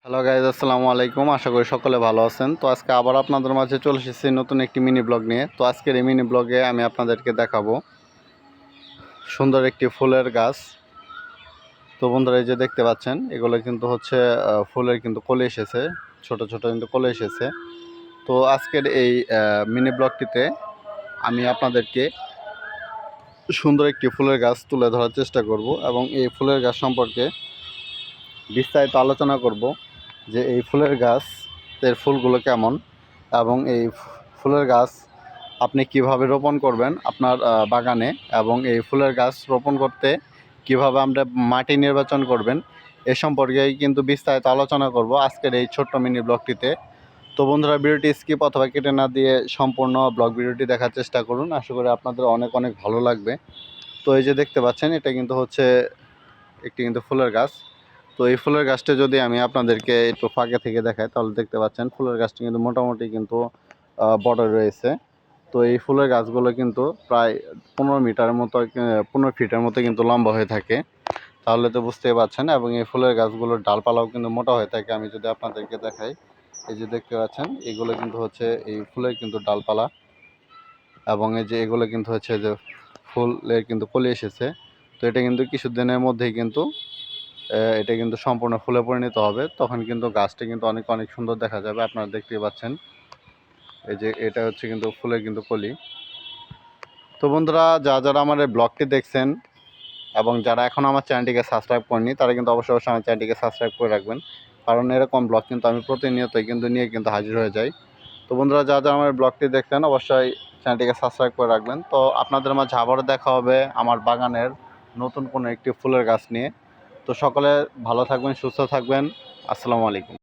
Hello guys, আসসালামু আলাইকুম। আশা করি সকলে ভালো আছেন। তো আজকে আবার আপনাদের মাঝে চলে এসেছি নতুন একটি মিনি ব্লগ নিয়ে। তো আজকের এই মিনি ব্লগে আমি আপনাদেরকে দেখাবো সুন্দর একটি ফুলের গাছ। তো বন্ধুরা, এই যে দেখতে পাচ্ছেন, এগুলো কিন্তু হচ্ছে ফুলের কিন্তু কলি এসেছে, ছোট ছোট কিন্তু কলি এসেছে। তো আজকের এই মিনি ব্লগটিতে আমি আপনাদেরকে সুন্দর একটি ফুলের গাছ তুলে ধরার চেষ্টা করব এবং এই ফুলের গাছ সম্পর্কে বিস্তারিত আলোচনা করব যে এই ফুলের গাছের ফুলগুলো কেমন এবং এই ফুলের গাছ আপনি কিভাবে রোপণ করবেন আপনার বাগানে, এবং এই ফুলের গাছ রোপণ করতে কিভাবে আমরা মাটি নির্বাচন করবেন এ সম্পর্কেই কিন্তু বিস্তারিত আলোচনা করব আজকের এই ছোট্ট মিনি ব্লগটিতে। তো বন্ধুরা, ভিডিওটি স্কিপ অথবা কেটে না দিয়ে সম্পূর্ণ ব্লগ ভিডিওটি দেখার চেষ্টা করুন। আশা করি আপনাদের অনেক অনেক ভালো লাগবে। তো এই যে দেখতে পাচ্ছেন, এটা কিন্তু হচ্ছে একটি কিন্তু ফুলের গাছ। তো এই ফুলের গাছটা যদি আমি আপনাদেরকে একটু ফাঁকে থেকে দেখাই, তাহলে দেখতে পাচ্ছেন ফুলের গাছটি কিন্তু মোটামুটি কিন্তু বড় রয়েছে। তো এই ফুলের গাছগুলো কিন্তু প্রায় 15 মিটারের মতো 15 ফিটের মতো কিন্তু লম্বা হয়ে থাকে, তাহলে তো বুঝতেই পারছেন। এবং এই ফুলের গাছগুলোর ডালপালাও কিন্তু মোটা হয়ে থাকে। আমি যদি আপনাদেরকে দেখাই, এই যে দেখতে পাচ্ছেন, এগুলো কিন্তু হচ্ছে এই ফুলের কিন্তু ডালপালা, এবং এই যে এগুলো কিন্তু হচ্ছে যে ফুলের কিন্তু কলি এসেছে। তো এটা কিন্তু কিছুদিনের মধ্যেই কিন্তু এটা কিন্তু সম্পূর্ণ ফুলে পরিণত হবে, তখন কিন্তু গাছটা কিন্তু অনেক অনেক সুন্দর দেখা যাবে। আপনারা দেখতেই পাচ্ছেন, এই যে এটা হচ্ছে কিন্তু ফুলের কিন্তু কলি। তো বন্ধুরা, যারা আমার এই ব্লগটি দেখছেন এবং যারা এখন আমার চ্যানেলটিকে সাবস্ক্রাইব করেনি, তারা কিন্তু অবশ্যই অবশ্যই আমার চ্যানেলটিকে সাবস্ক্রাইব করে রাখবেন, কারণ এরকম ব্লগ কিন্তু আমি প্রতিনিয়তই কিন্তু নিয়ে কিন্তু হাজির হয়ে যাই। তো বন্ধুরা, যারা আমার ব্লগটি দেখছেন অবশ্যই চ্যানেলটিকে সাবস্ক্রাইব করে রাখবেন। তো আপনাদের মাঝে আবারও দেখা হবে আমার বাগানের নতুন কোনো একটি ফুলের গাছ নিয়ে। তো সকলে ভালো থাকবেন, সুস্থ থাকবেন। আসসালামু আলাইকুম।